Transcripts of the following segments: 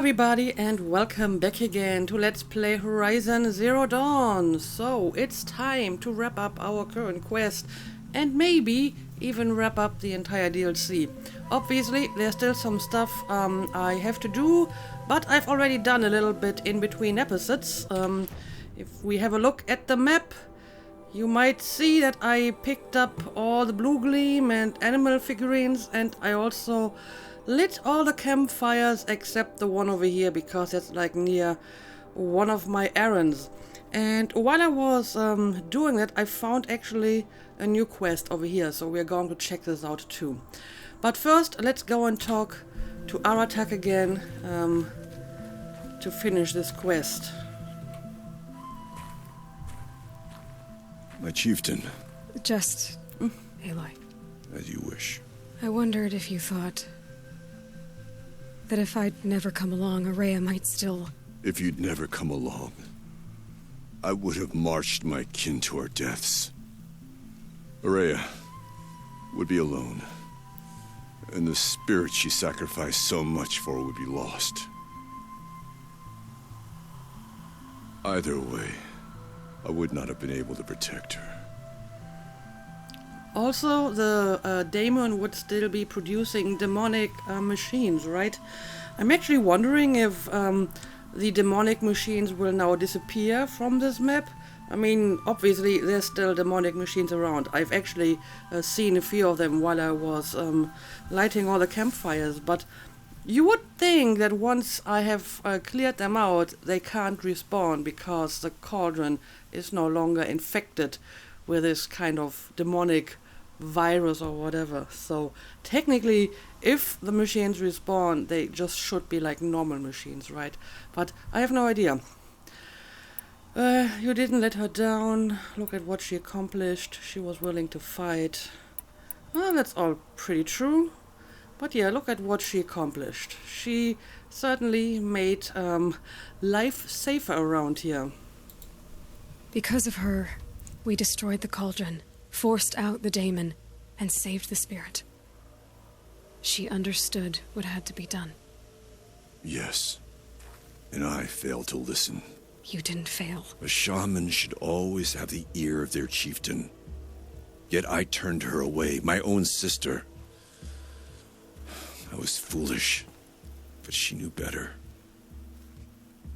everybody, and welcome back again to Let's Play Horizon Zero Dawn. So, it's time to wrap up our current quest and maybe even wrap up the entire DLC. Obviously, there's still some stuff I have to do, but I've already done a little bit in between episodes. If we have a look at the map, you might see that I picked up all the Blue Gleam and animal figurines, and I also lit all the campfires except the one over here because that's like near one of my errands. And while I was doing that, I found actually a new quest over here, so we're going to check this out too. But first, let's go and talk to Aratak again to finish this quest. My chieftain. Just, Aloy. As you wish. I wondered if you thought that if I'd never come along, Ourea might still... If you'd never come along, I would have marched my kin to our deaths. Ourea would be alone, and the spirit she sacrificed so much for would be lost. Either way, I would not have been able to protect her. Also, the daemon would still be producing demonic machines, right? I'm actually wondering if the demonic machines will now disappear from this map. I mean, obviously, there's still demonic machines around. I've actually seen a few of them while I was lighting all the campfires, but you would think that once I have cleared them out, they can't respawn because the cauldron is no longer infected with this kind of demonic virus or whatever. So technically, if the machines respawn, they just should be like normal machines, right? But I have no idea. You didn't let her down. Look at what she accomplished. She was willing to fight. Well, that's all pretty true. But yeah, look at what she accomplished. She certainly made life safer around here. Because of her, we destroyed the cauldron, forced out the daemon, and saved the spirit. She understood what had to be done. Yes, and I failed to listen. You didn't fail. A shaman should always have the ear of their chieftain. Yet I turned her away, my own sister. I was foolish, but she knew better.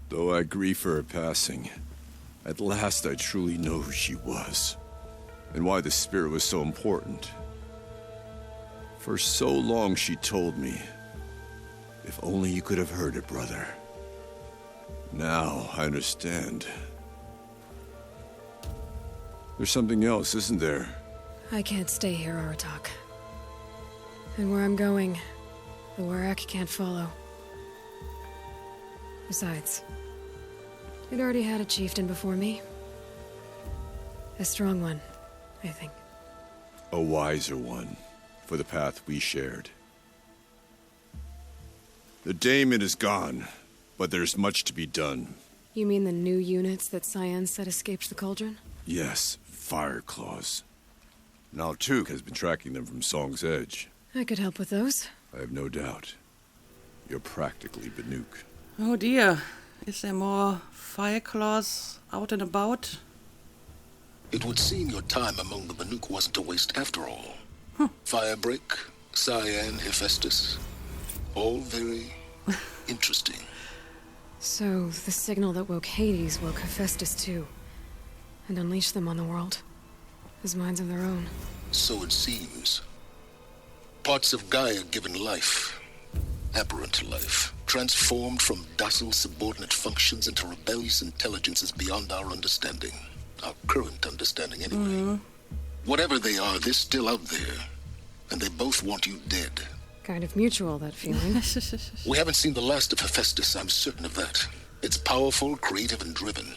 Though I grieve for her passing, at last I truly know who she was, and why the spirit was so important. For so long she told me, if only you could have heard it, brother. Now I understand. There's something else, isn't there? I can't stay here, Aratak. And where I'm going, the Warrack can't follow. Besides, it already had a chieftain before me. A strong one, I think. A wiser one, for the path we shared. The daemon is gone, but there's much to be done. You mean the new units that Cyan said escaped the cauldron? Yes, fire claws. Naltuk has been tracking them from Song's Edge. I could help with those. I have no doubt. You're practically Banuk. Oh dear. Is there more fire claws out and about? It would seem your time among the Banuk wasn't a waste after all. Firebreak, Cyan, Hephaestus. All very interesting. So, the signal that woke Hades woke Hephaestus too. And unleashed them on the world. As minds of their own. So it seems. Parts of Gaia given life. Aberrant life. Transformed from docile subordinate functions into rebellious intelligences beyond our understanding. Our current understanding, anyway. Whatever they are, they're still out there. And they both want you dead. Kind of mutual, that feeling. We haven't seen the last of Hephaestus, I'm certain of that. It's powerful, creative, and driven.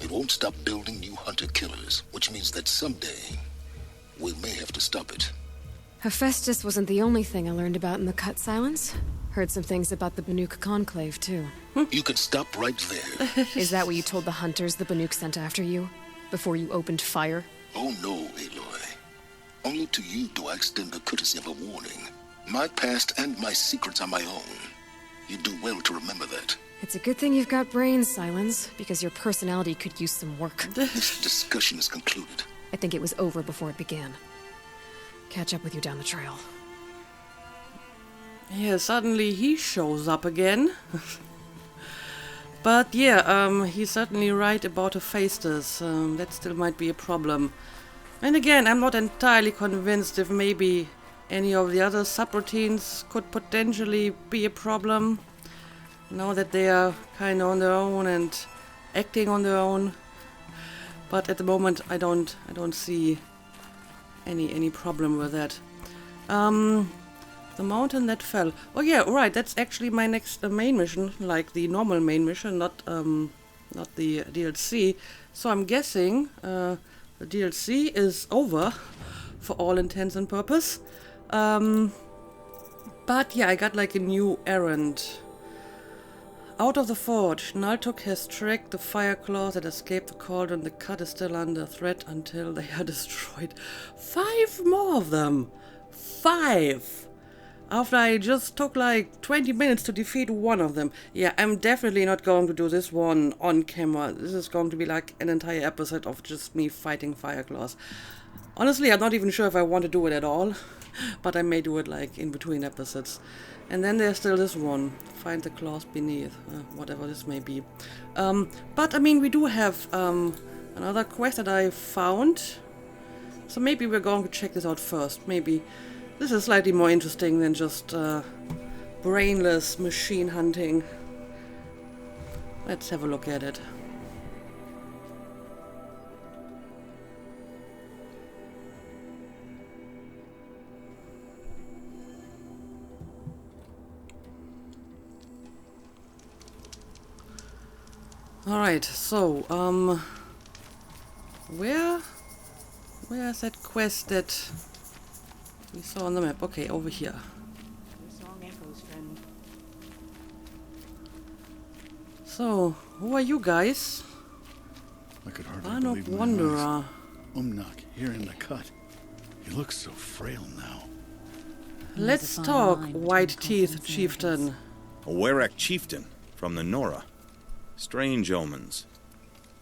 It won't stop building new hunter-killers, which means that someday, we may have to stop it. Hephaestus wasn't the only thing I learned about in the Cut Silence. Heard some things about the Banuk Conclave, too. You can stop right there. Is that what you told the hunters the Banuk sent after you? Before you opened fire? Oh no, Aloy. Only to you do I extend the courtesy of a warning. My past and my secrets are my own. You do well to remember that. It's a good thing you've got brains, Silence, because your personality could use some work. This discussion is concluded. I think it was over before it began. Catch up with you down the trail. Yeah, suddenly he shows up again. But yeah, he's certainly right about Hephaestus. That still might be a problem. And again, I'm not entirely convinced if maybe any of the other subroutines could potentially be a problem. Now that they are kind of on their own and acting on their own. But at the moment, I don't see any problem with that. The mountain that fell. Oh yeah, right. That's actually my next main mission, like the normal main mission, not the DLC. So I'm guessing the DLC is over for all intents and purpose. But yeah, I got like a new errand. Out of the forge, Naltuk has tracked the fire claws that escaped the cauldron. The cut is still under threat until they are destroyed. 5 more of them! 5! After I just took like 20 minutes to defeat one of them. Yeah, I'm definitely not going to do this one on camera. This is going to be like an entire episode of just me fighting fire claws. Honestly, I'm not even sure if I want to do it at all. But I may do it like in between episodes. And then there's still this one. Find the claws beneath. Whatever this may be. But I mean, we do have another quest that I found. So maybe we're going to check this out first. Maybe this is slightly more interesting than just brainless machine hunting. Let's have a look at it. Alright, so, where is that quest that we saw on the map? Okay, over here. The song echoes, friend. So, who are you guys? I could hardly Banuk believe my eyes. Wanderer. Umnak, here in the cut. He looks so frail now. Let's talk, White-Teeth Chieftain. A Werak chieftain from the Nora. Strange omens.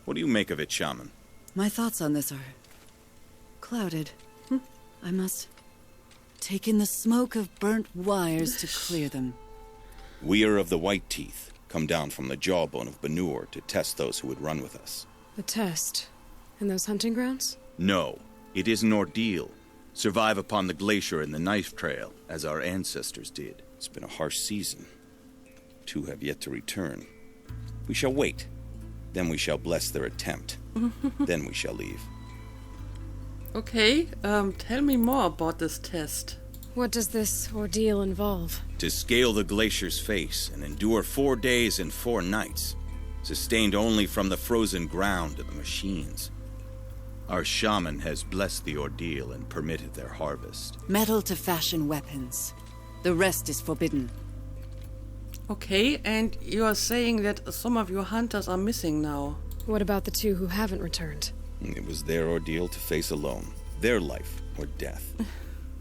What do you make of it, Shaman? My thoughts on this are clouded. I must take in the smoke of burnt wires to clear them. We are of the White Teeth, come down from the jawbone of Banur to test those who would run with us. The test? In those hunting grounds? No, it is an ordeal. Survive upon the glacier in the Knife Trail, as our ancestors did. It's been a harsh season. 2 have yet to return. We shall wait. Then we shall bless their attempt. Then we shall leave. Okay, tell me more about this test. What does this ordeal involve? To scale the glacier's face and endure 4 days and 4 nights, sustained only from the frozen ground of the machines. Our shaman has blessed the ordeal and permitted their harvest. Metal to fashion weapons. The rest is forbidden. Okay, and you are saying that some of your hunters are missing now. What about the 2 who haven't returned? It was their ordeal to face alone. Their life or death.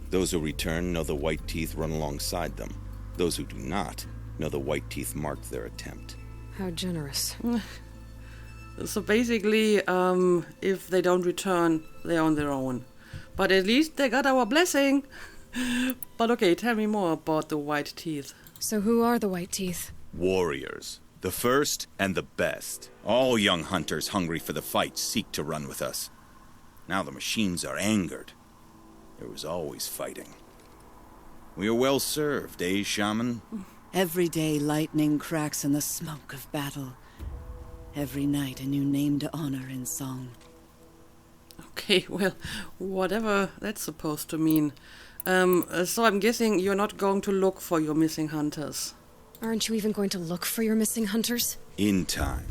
Those who return know the White Teeth run alongside them. Those who do not know the White Teeth marked their attempt. How generous. So basically, if they don't return, they're on their own. But at least they got our blessing. But okay, tell me more about the White Teeth. So who are the White Teeth? Warriors. The first and the best. All young hunters hungry for the fight seek to run with us. Now the machines are angered. There was always fighting. We are well served, eh, Shaman? Every day lightning cracks in the smoke of battle. Every night a new name to honor in song. Okay, well, whatever that's supposed to mean. So I'm guessing you're not going to look for your missing hunters. Aren't you even going to look for your missing hunters? In time.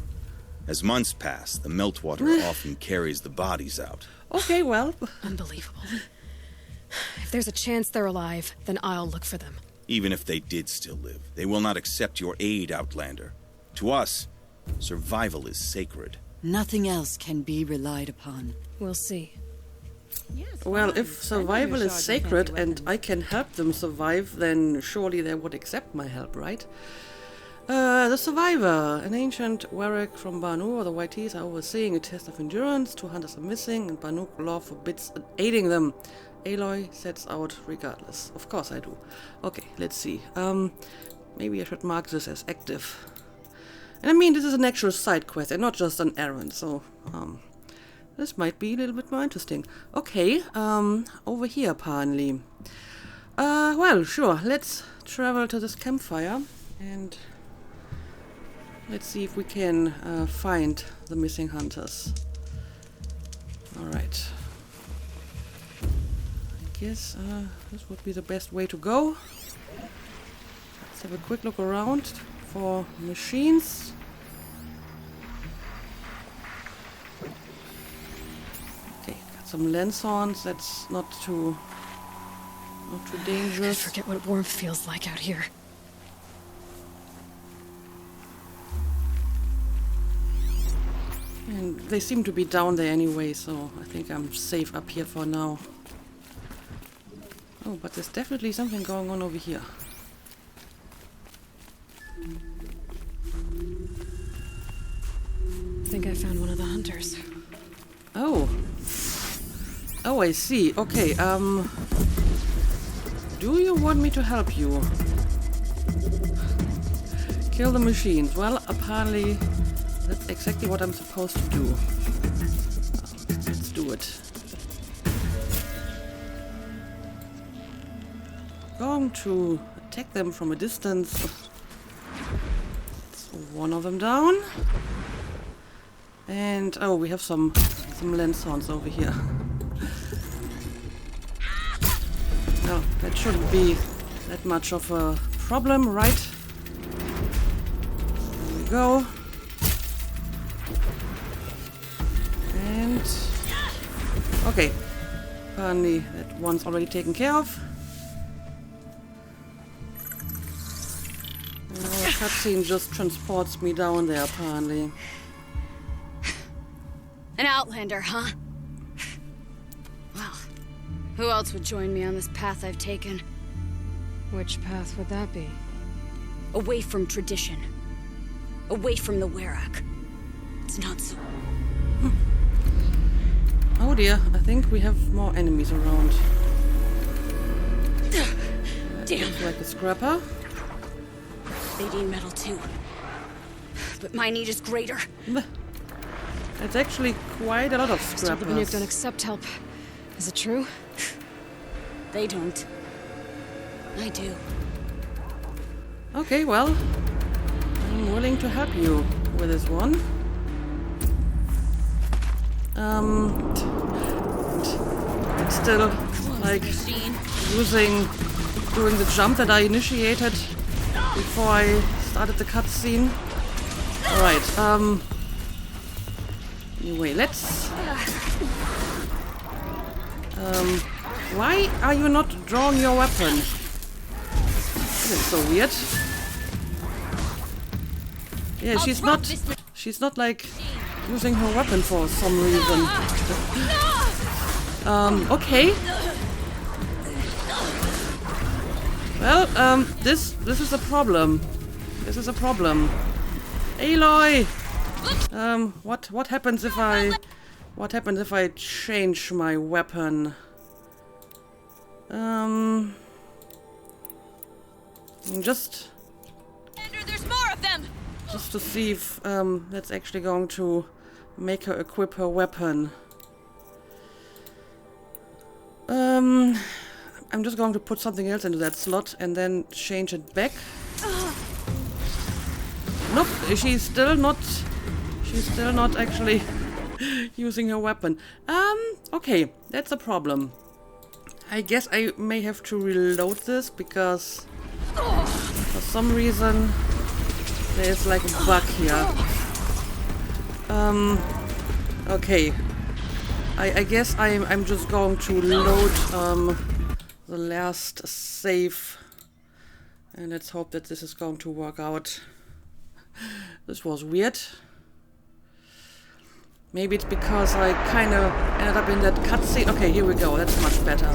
As months pass, the meltwater often carries the bodies out. Okay, well. Unbelievable. If there's a chance they're alive, then I'll look for them. Even if they did still live, they will not accept your aid, Outlander. To us, survival is sacred. Nothing else can be relied upon. We'll see. Well, if survival is sacred and I can help them survive, then surely they would accept my help, right? The Survivor. An ancient Warwick from Banu, or the Whiteys, are overseeing a test of endurance. 2 hunters are missing, and Banu law forbids aiding them. Aloy sets out regardless. Of course I do. Okay, let's see. Maybe I should mark this as active. And I mean, this is an actual side quest and not just an errand, so this might be a little bit more interesting. Okay, over here apparently. Well, sure, let's travel to this campfire and let's see if we can find the missing hunters. Alright. I guess this would be the best way to go. Let's have a quick look around for machines. Okay, got some lanthorns. That's not too I dangerous. forget what warmth feels like out here. And they seem to be down there anyway, so I think I'm safe up here for now. Oh, but there's definitely something going on over here. I think I found one of the hunters. Oh. Oh, I see. Okay, do you want me to help you? Kill the machines. Well, apparently that's exactly what I'm supposed to do. Let's do it. Going to attack them from a distance. So one of them down. And oh, we have some lanthorns over here. Oh, that shouldn't be that much of a problem, right? There we go. And okay, apparently that one's already taken care of. And our cutscene just transports me down there, apparently. An outlander, huh? Well, who else would join me on this path I've taken? Which path would that be? Away from tradition. Away from the Werak. It's not so... Oh dear, I think we have more enemies around. Damn. Looks like a scrapper. They need metal too. But my need is greater. It's actually quite a lot of Still the Banuk don't scrappers. accept help. Is it true? They don't. I do. Okay, well, I'm willing to help you with this one. It's still like doing the jump that I initiated before I started the cutscene. Alright, anyway, let's... why are you not drawing your weapon? This is so weird. Yeah, she's not like using her weapon for some reason. Okay. Well, this is a problem. This is a problem. Aloy! What happens if I change my weapon? Just There's more of them! to see if that's actually going to make her equip her weapon. I'm just going to put something else into that slot and then change it back. Nope, she's still not actually using her weapon. Okay, that's a problem. I guess I may have to reload this because for some reason there's like a bug here. Okay. I guess I'm just going to load the last save and let's hope that this is going to work out. This was weird. Maybe it's because I kind of ended up in that cutscene. Okay, here we go. That's much better.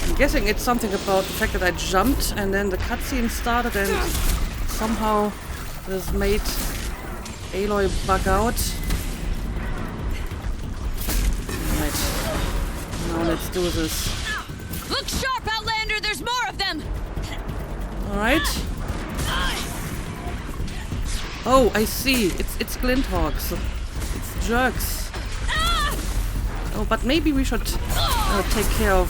I'm guessing it's something about the fact that I jumped and then the cutscene started and somehow this made Aloy bug out. Right. Now let's do this. Look sharp, Outlander! There's more of them! Alright. Oh, I see. It's Glinthawks. It's jerks. Oh, but maybe we should take care of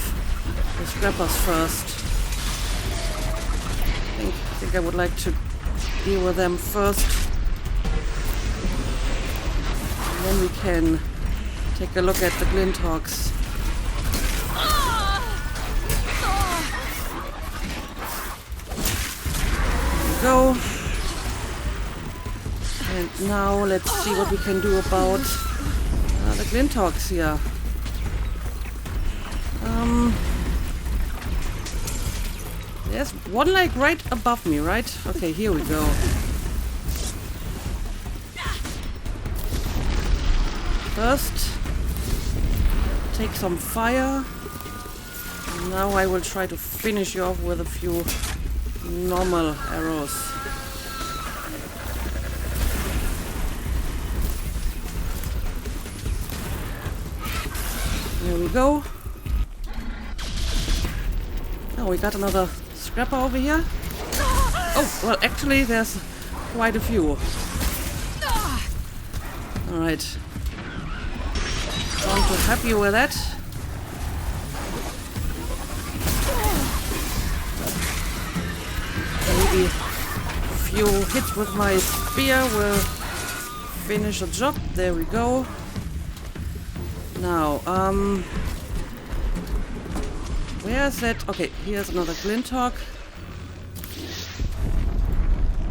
the scrappers first. I think I would like to deal with them first. And then we can take a look at the Glinthawks. There we go. And now let's see what we can do about the Glinthawks here. There's one like right above me, right? Okay, here we go. First, take some fire. And now I will try to finish you off with a few normal arrows. There we go. Oh, we got another scrapper over here. Oh, well, actually, there's quite a few. Alright. Want to help you with that. Maybe a few hits with my spear will finish the job. There we go. Now, where is that? Okay, here's another Glinthawk.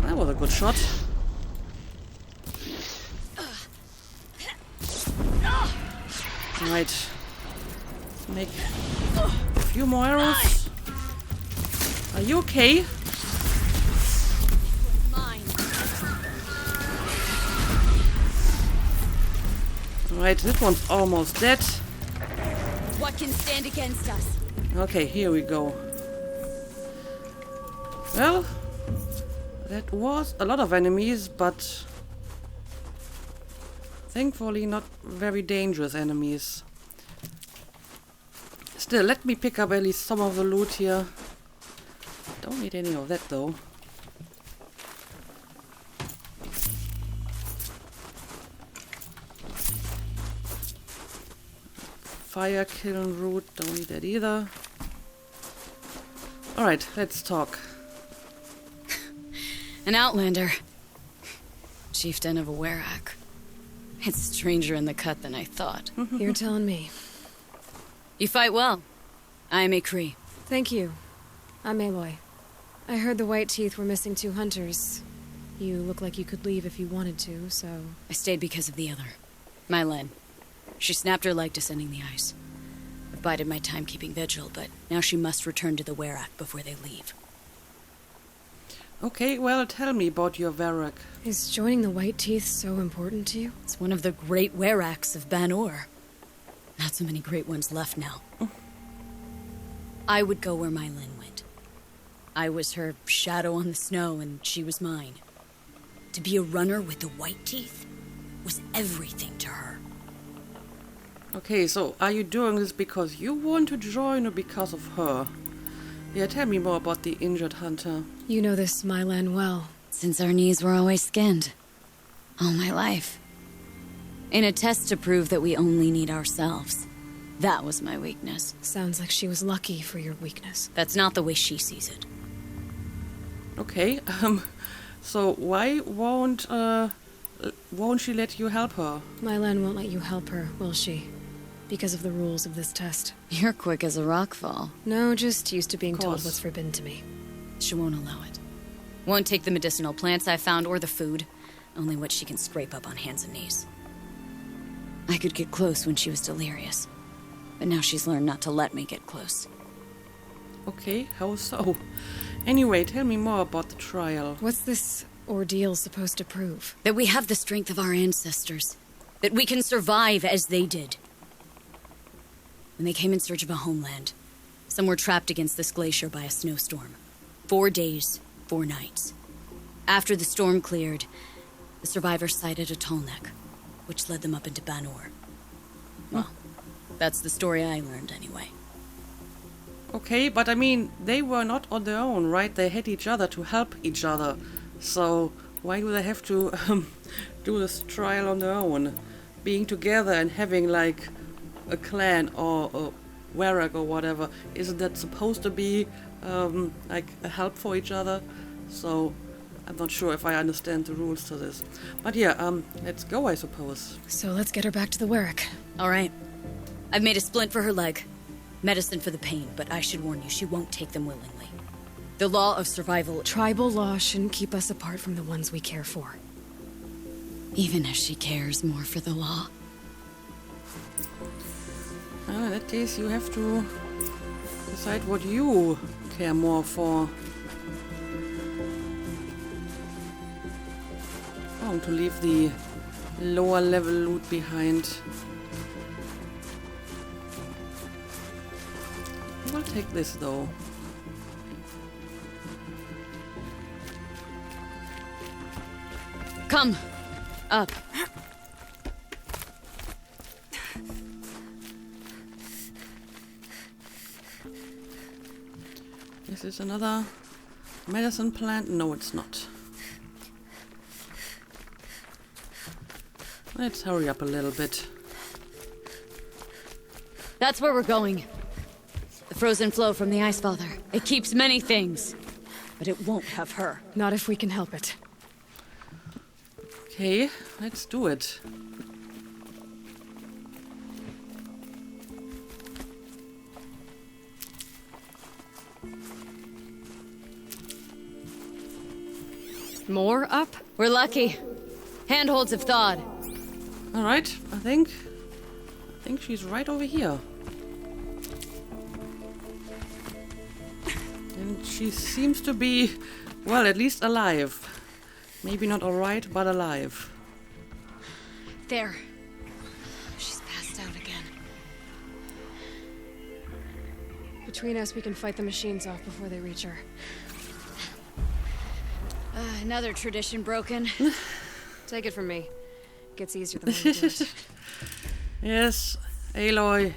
That was a good shot. Right. Let's make a few more arrows. Are you okay? Right, this one's almost dead. What can stand against us? Okay, here we go. Well, that was a lot of enemies, but thankfully not very dangerous enemies. Still, let me pick up at least some of the loot here. Don't need any of that though. Fire kiln root, don't need that either. Alright, let's talk. An Outlander. Chieftain of a Werak. It's stranger in the cut than I thought. You're telling me. You fight well. I am a Kree. Thank you. I'm Aloy. I heard the White Teeth were missing 2 hunters. You look like you could leave if you wanted to, so... I stayed because of the other. Mylen. She snapped her leg descending the ice. I've bided my time keeping vigil, but now she must return to the Werak before they leave. Okay, well, tell me about your Werak. Is joining the White Teeth so important to you? It's one of the great Weraks of Ban-Ur. Not so many great ones left now. I would go where Mylen went. I was her shadow on the snow, and she was mine. To be a runner with the White Teeth was everything to her. Okay, so are you doing this because you want to join or because of her? Yeah, tell me more about the injured hunter. You know this Mylan well. Since our knees were always skinned. All my life. In a test to prove that we only need ourselves. That was my weakness. Sounds like she was lucky for your weakness. That's not the way she sees it. Okay, so why won't she let you help her? Mylan won't let you help her, will she? Because of the rules of this test. You're quick as a rockfall. No, just used to being told what's forbidden to me. She won't allow it. Won't take the medicinal plants I found or the food. Only what she can scrape up on hands and knees. I could get close when she was delirious. But now she's learned not to let me get close. Okay, how so? Anyway, tell me more about the trial. What's this ordeal supposed to prove? That we have the strength of our ancestors. That we can survive as they did. When they came in search of a homeland, some were trapped against this glacier by a snowstorm. 4 days, 4 nights. After the storm cleared, the survivors sighted a tall neck, which led them up into Banor. Well, that's the story I learned anyway. Okay, but I mean, they were not on their own, right? They had each other to help each other. So why do they have to do this trial on their own? Being together and having like a clan or a Warwick or whatever, isn't that supposed to be like a help for each other? So I'm not sure if I understand the rules to this. But yeah, let's go, I suppose. So let's get her back to the Warwick. All right. I've made a splint for her leg. Medicine for the pain, but I should warn you, she won't take them willingly. The law of survival... Tribal law shouldn't keep us apart from the ones we care for. Even if she cares more for the law. In that case, you have to decide what you care more for. I want to leave the lower level loot behind. We'll take this though. Come. Up. This is another medicine plant. No, it's not. Let's hurry up a little bit. That's where we're going. The frozen flow from the Ice Father. It keeps many things, but it won't have her. Not if we can help it. Okay, let's do it. More up? We're lucky. Handholds have thawed. All right, I think she's right over here. And she seems to be, well, at least alive. Maybe not alright, but alive. There. She's passed out again. Between us, we can fight the machines off before they reach her. Another tradition broken. Take it from me. Gets easier the more you do it. Yes, Aloy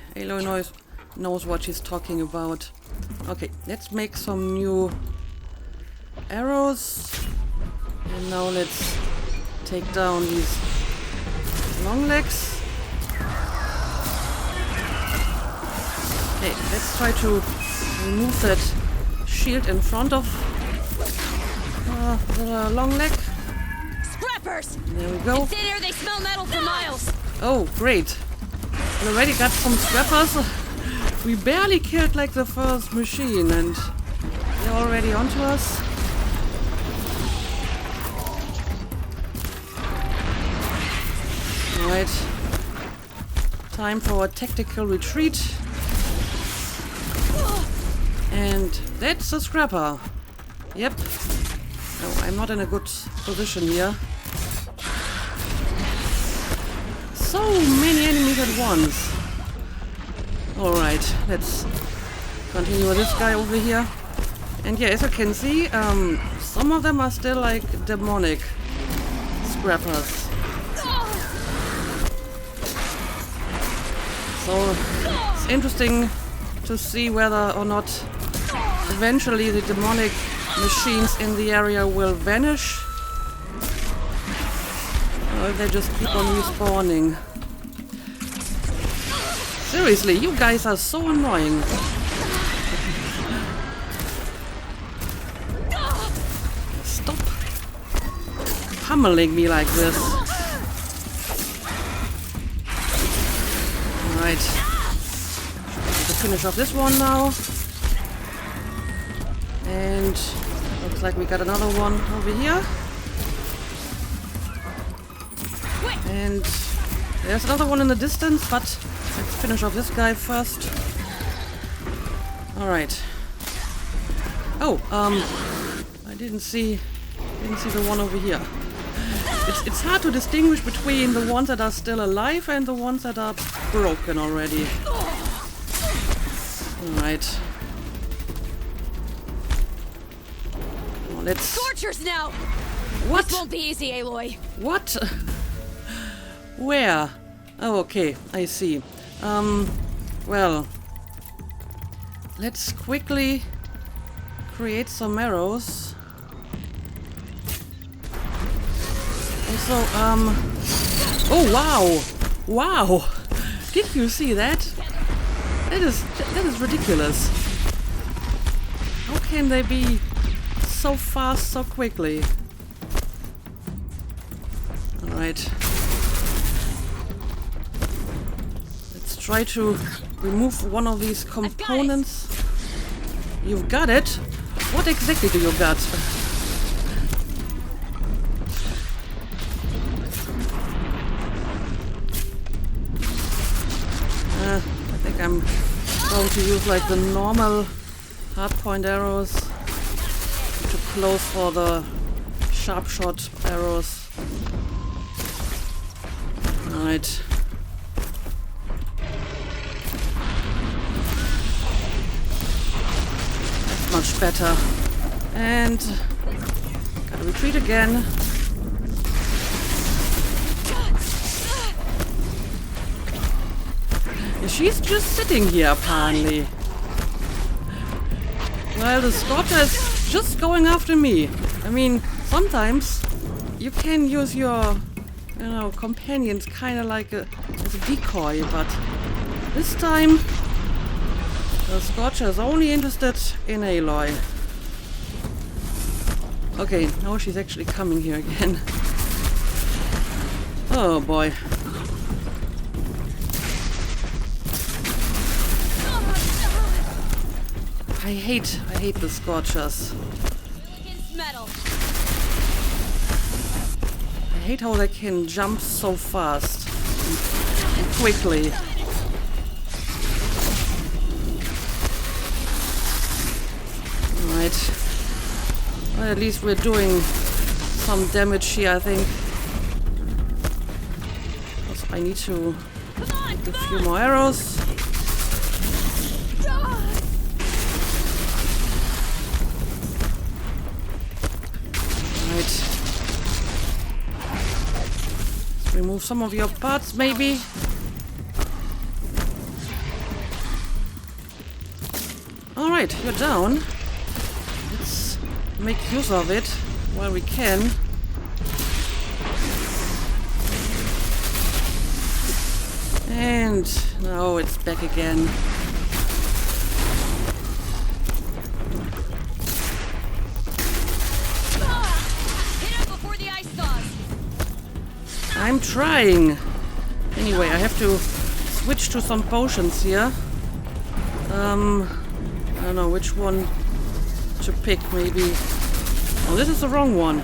knows what she's talking about. Okay, let's make some new arrows. And now let's take down these long legs. Okay, let's try to remove that shield in front of the long leg. Scrappers! There we go. It's in here, they smell metal for miles. Oh, great. We already got some scrappers. We barely killed like the first machine and they're already onto us. Alright. Time for a tactical retreat. And that's a scrapper. Yep. No, I'm not in a good position here. So many enemies at once. Alright, let's continue with this guy over here. And yeah, as you can see, some of them are still like demonic scrappers. So it's interesting to see whether or not eventually the demonic machines in the area will vanish. Or if they just keep on respawning. Seriously, you guys are so annoying. Stop pummeling me like this. Alright. To finish off this one now. And looks like we got another one over here. And there's another one in the distance, but let's finish off this guy first. Alright. Oh, I didn't see the one over here. It's hard to distinguish between the ones that are still alive and the ones that are broken already. Alright. Scorchers now! What? This won't be easy, Aloy. What? Where? Oh, okay, I see. Well, let's quickly create some arrows. Also, oh wow! Wow! Did you see that? That is ridiculous. How can they be so fast so quickly? Alright. Let's try to remove one of these components. You've got it? What exactly do you got? I think I'm going to use like the normal hardpoint arrows to close for the sharp shot arrows. Alright. That's much better. And gotta retreat again. She's just sitting here, apparently. While the Scorcher is just going after me. I mean, sometimes you can use your, companions kind of like as a decoy, but this time the Scorcher is only interested in Aloy. Okay, now she's actually coming here again. Oh boy. I hate the Scorchers. I hate how they can jump so fast and quickly. Right. Well, at least we're doing some damage here, I think. Also, I need to get a few more arrows. Remove some of your parts, maybe. Alright, you're down. Let's make use of it while we can. And now it's back again. I'm trying. Anyway, I have to switch to some potions here. I don't know which one to pick, maybe. Oh, this is the wrong one.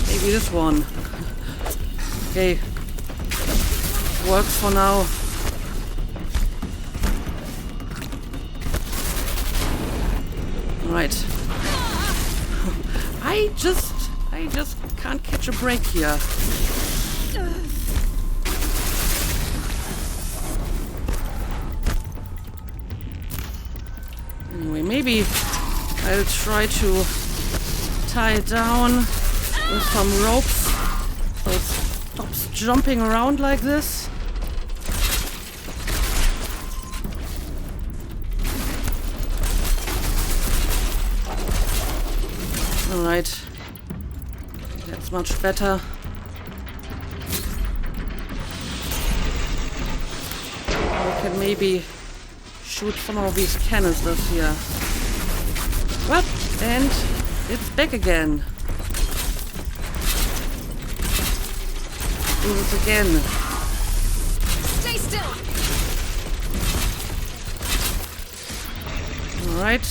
Maybe this one. Okay. Works for now. Right. I just can't catch a break here. Anyway, maybe I'll try to tie it down with some ropes so it stops jumping around like this. Alright, that's much better. We can maybe shoot some of these canisters here. What? And it's back again. Do this again. Stay still. Alright.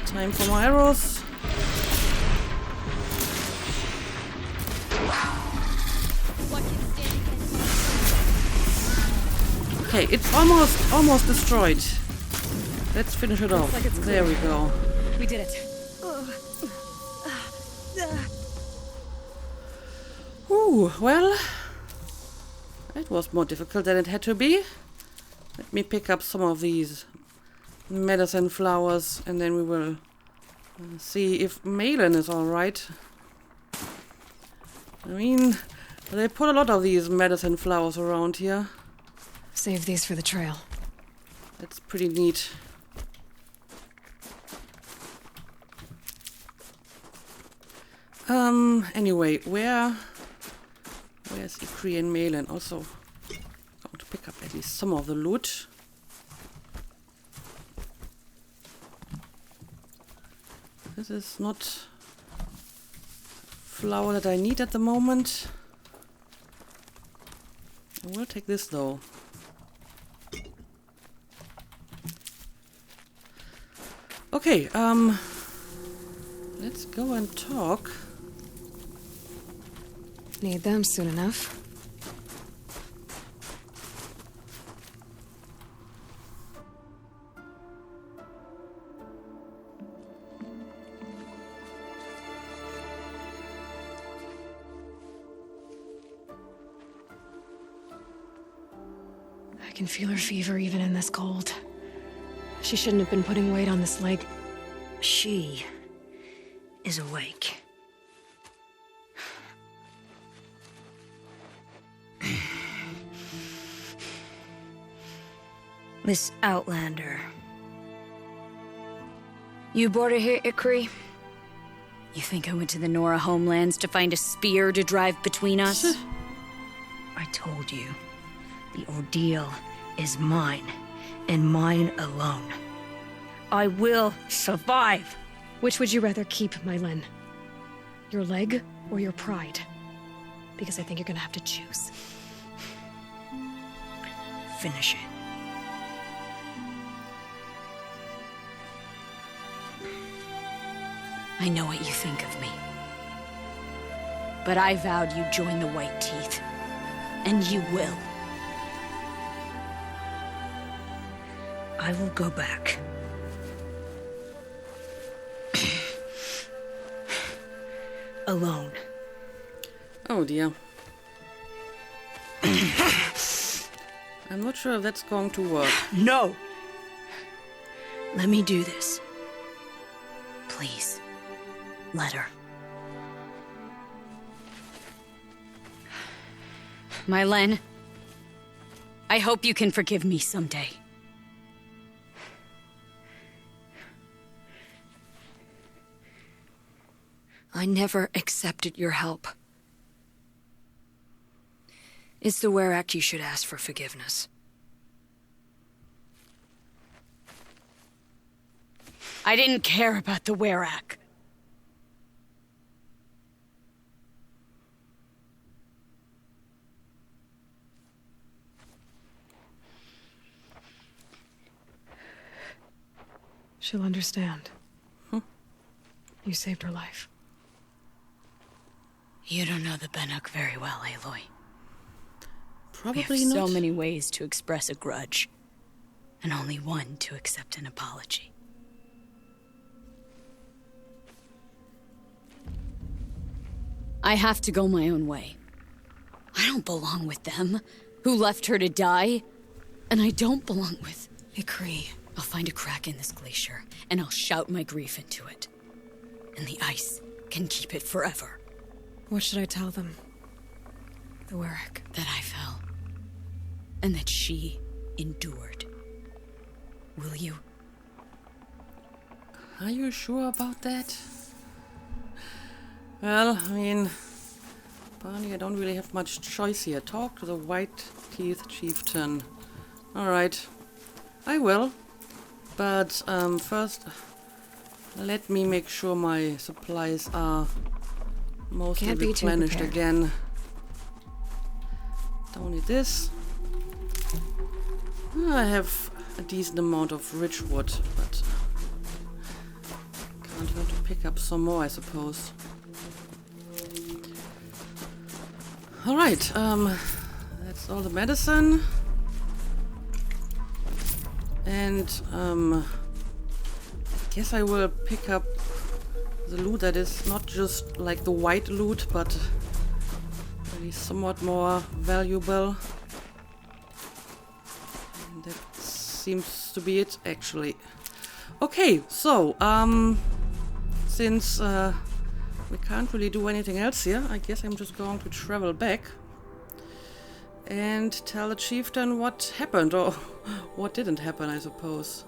Time for more arrows. Okay, it's almost destroyed. Let's finish it off. Like there we go. We did it. Ooh, well, it was more difficult than it had to be. Let me pick up some of these medicine flowers and then we will See if Malin is alright. I mean, they put a lot of these medicine flowers around here. Save these for the trail. That's pretty neat. Anyway, where's Ykri and Malin? Also, going to pick up at least some of the loot. This is not flower that I need at the moment. I will take this though. Okay, let's go and talk. Need them soon enough. I can feel her fever even in this cold. She shouldn't have been putting weight on this leg. She is awake. Miss Outlander. You brought her here, Ykri? You think I went to the Nora homelands to find a spear to drive between us? I told you. The ordeal is mine, and mine alone. I will survive. Which would you rather keep, Mylin? Your leg or your pride? Because I think you're gonna have to choose. Finish it. I know what you think of me. But I vowed you'd join the White Teeth. And you will. I will go back. Alone. Oh dear. I'm not sure if that's going to work. No! Let me do this. Please, let her. Mylin, I hope you can forgive me someday. I never accepted your help. It's the Werak you should ask for forgiveness. I didn't care about the Werak. She'll understand. You saved her life. You don't know the Banuk very well, Aloy. Probably we have not. so many ways to express a grudge, and only one to accept an apology. I have to go my own way. I don't belong with them, who left her to die. And I don't belong with... Ykri. I'll find a crack in this glacier, and I'll shout my grief into it. And the ice can keep it forever. What should I tell them? The Werak. That I fell. And that she endured. Will you? Are you sure about that? Well, I mean, Barney, I don't really have much choice here. Talk to the White-Teeth Chieftain. Alright, I will. But first, let me make sure my supplies are mostly Can't be too replenished prepared. again. Don't need this. I have a decent amount of rich wood, but can't hurt to pick up some more, I suppose. Alright, that's all the medicine. And, I guess I will pick up the loot that is not just like the white loot, but really somewhat more valuable. And that seems to be it, actually. Okay, so, since we can't really do anything else here, I guess I'm just going to travel back and tell the chieftain what happened, or what didn't happen, I suppose.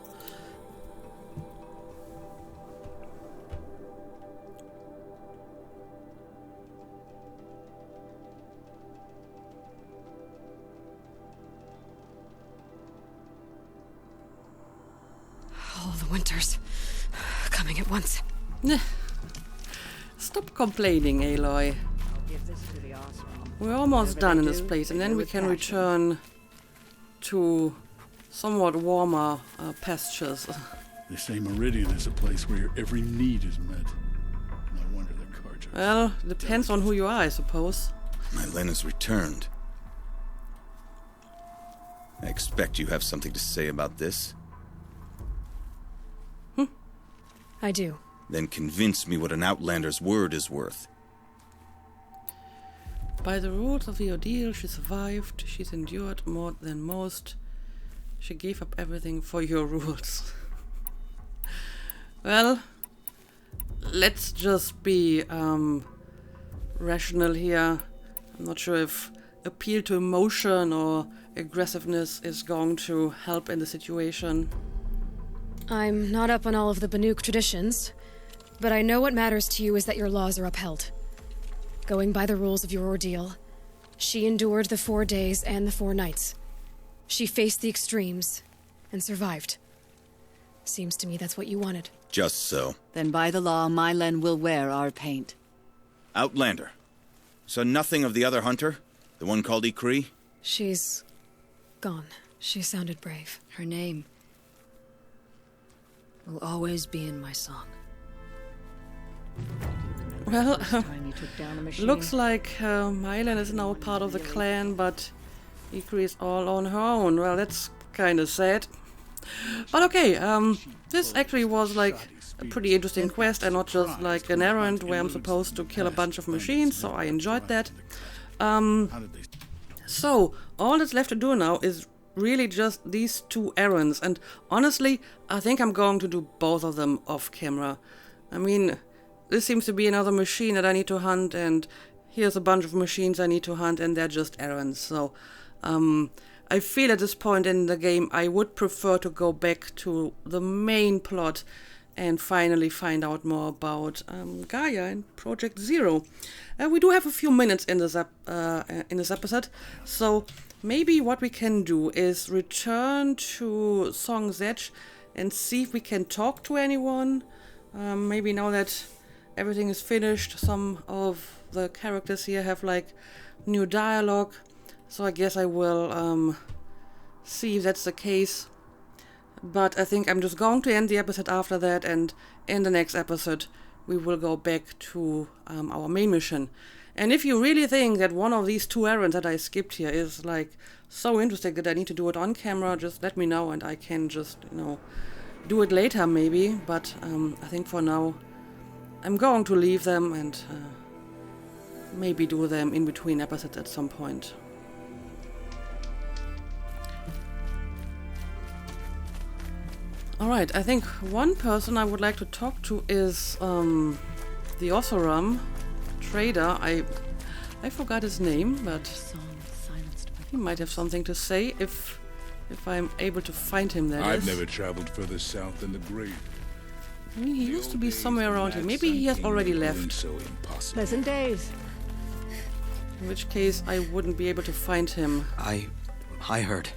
All the winters coming at once. Stop complaining, Aloy. We're almost done in this place, and then we can return to somewhat warmer pastures. They say Meridian is a place where your every need is met. No wonder the Carja. Well, depends on who you are, I suppose. Mylen has returned. I expect you have something to say about this. I do. Then convince me what an Outlander's word is worth. By the rules of the ordeal, she survived. She's endured more than most. She gave up everything for your rules. Well, let's just be rational here. I'm not sure if appeal to emotion or aggressiveness is going to help in the situation. I'm not up on all of the Banuk traditions, but I know what matters to you is that your laws are upheld. Going by the rules of your ordeal, she endured the 4 days and the 4 nights. She faced the extremes and survived. Seems to me that's what you wanted. Just so. Then by the law, Mylen will wear our paint. Outlander. So nothing of the other hunter? The one called Ykri? She's gone. She sounded brave. Her name will always be in my song. Well, Time you took down a machine. looks like Mylen is now part of the clan, but Ykri is all on her own. Well, that's kind of sad. But okay, this actually was like a pretty interesting quest and not just like an errand where I'm supposed to kill a bunch of machines, so I enjoyed that. So, all that's left to do now is really just these 2 errands, and honestly, I think I'm going to do both of them off camera. I mean, this seems to be another machine that I need to hunt, and here's a bunch of machines I need to hunt, and they're just errands. So, I feel at this point in the game I would prefer to go back to the main plot and finally find out more about Gaia and Project Zero. We do have a few minutes in this episode, so maybe what we can do is return to Song's Edge and see if we can talk to anyone. Maybe now that everything is finished, some of the characters here have like new dialogue. So I guess I will see if that's the case. But I think I'm just going to end the episode after that, and in the next episode we will go back to our main mission. And if you really think that one of these 2 errands that I skipped here is like so interesting that I need to do it on camera, just let me know and I can just, do it later maybe. But I think for now I'm going to leave them and maybe do them in between episodes at some point. Alright, I think one person I would like to talk to is the Oseram trader. I forgot his name, but he might have something to say if I'm able to find him, that I've is. never traveled further south than the Great. I mean, he used to be somewhere around here. Maybe he has already left. So impossible. Pleasant days. In which case, I wouldn't be able to find him. I heard.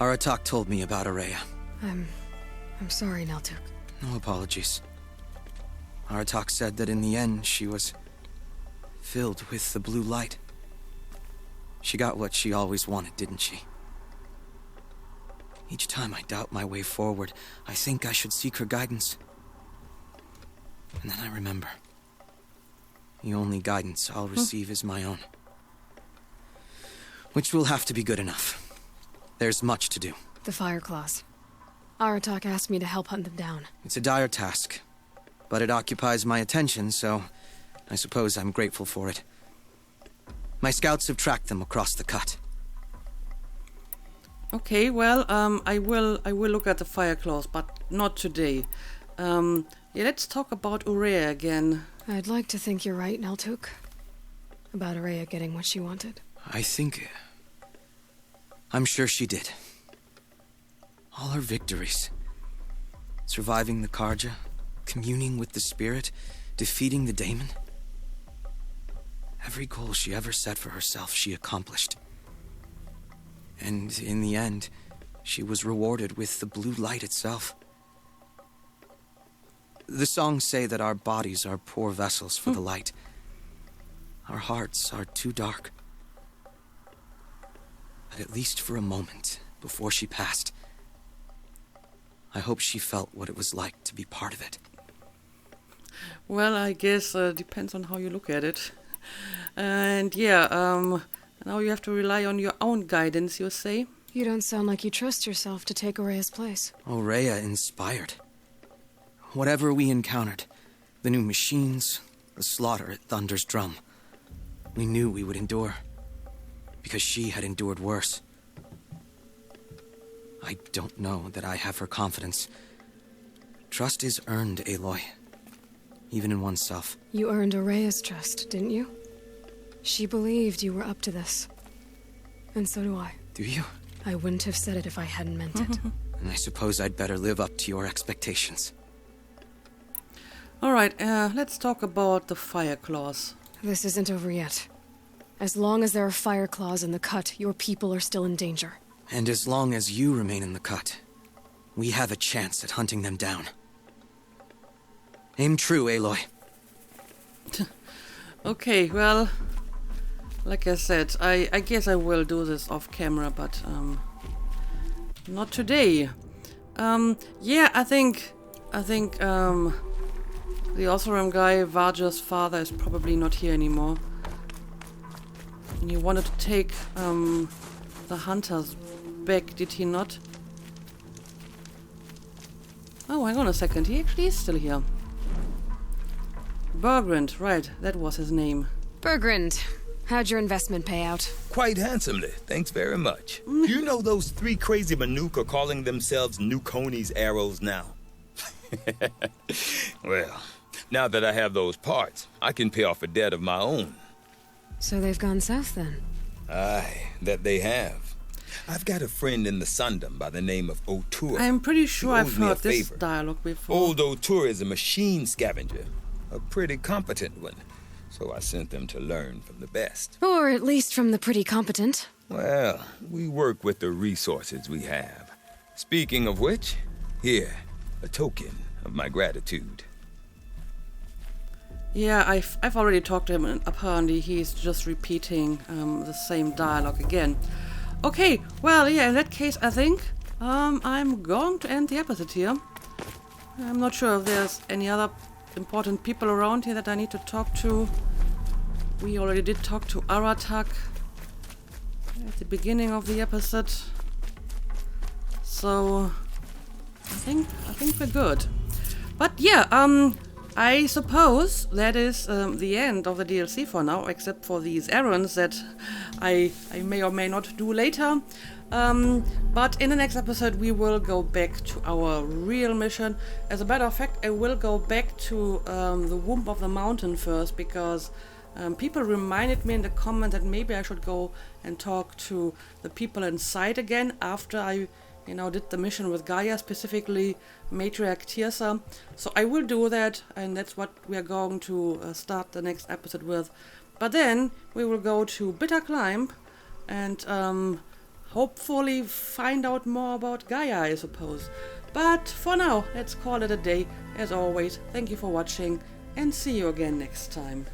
Aratak told me about Araya. I'm sorry, Naltuk. No apologies. Aratak said that in the end she was filled with the blue light. She got what she always wanted, didn't she? Each time I doubt my way forward, I think I should seek her guidance. And then I remember. The only guidance I'll receive is my own. Which will have to be good enough. There's much to do. The Fireclaws. Aratak asked me to help hunt them down. It's a dire task, but it occupies my attention, so I suppose I'm grateful for it. My scouts have tracked them across the cut. Okay, well, I will look at the Fireclaws, but not today. Yeah, let's talk about Ourea again. I'd like to think you're right, Naltuk. About Ourea getting what she wanted. I'm sure she did. All her victories. Surviving the Karja, communing with the spirit, defeating the daemon. Every goal she ever set for herself, she accomplished. And in the end, she was rewarded with the blue light itself. The songs say that our bodies are poor vessels for the light. Our hearts are too dark. But at least for a moment, before she passed, I hope she felt what it was like to be part of it. Well, I guess depends on how you look at it. And yeah, now you have to rely on your own guidance, you say? You don't sound like you trust yourself to take Ourea's place. Ourea inspired. Whatever we encountered, the new machines, the slaughter at Thunder's Drum, we knew we would endure, because she had endured worse. I don't know that I have her confidence. Trust is earned, Aloy. Even in oneself. You earned Ourea's trust, didn't you? She believed you were up to this. And so do I. Do you? I wouldn't have said it if I hadn't meant it. And I suppose I'd better live up to your expectations. Alright, let's talk about the fire claws. This isn't over yet. As long as there are fire claws in the cut, your people are still in danger. And as long as you remain in the cut, we have a chance at hunting them down. Aim true, Aloy. Okay, well, like I said, I guess I will do this off camera, but not today. Yeah, I think the Oseram guy, Varja's father, is probably not here anymore. And he wanted to take the hunters back, did he not? Oh, hang on a second, he actually is still here. Bergrand, right, that was his name. Bergrand, how'd your investment pay out? Quite handsomely, thanks very much. You know those 3 crazy Banuk are calling themselves Nukoni's arrows now? Well, now that I have those parts, I can pay off a debt of my own. So they've gone south then? Aye, that they have. I've got a friend in the Sundom by the name of O'Toole. I'm pretty sure I've heard this dialogue before. Old O'Toole is a machine scavenger, a pretty competent one. So I sent them to learn from the best. Or at least from the pretty competent. Well, we work with the resources we have. Speaking of which, here, a token of my gratitude. Yeah, I've already talked to him, and apparently he's just repeating the same dialogue again. Okay, well, yeah, in that case, I think I'm going to end the episode here. I'm not sure if there's any other important people around here that I need to talk to. We already did talk to Aratak at the beginning of the episode. So I think we're good. But yeah, I suppose that is the end of the DLC for now, except for these errands that I may or may not do later. But in the next episode we will go back to our real mission. As a matter of fact, I will go back to the Womb of the Mountain first, because people reminded me in the comment that maybe I should go and talk to the people inside again after I did the mission with Gaia, specifically Matriarch Tirsa. So I will do that, and that's what we are going to start the next episode with. But then we will go to Bitter Climb and hopefully find out more about Gaia, I suppose. But for now, let's call it a day. As always, thank you for watching, and see you again next time.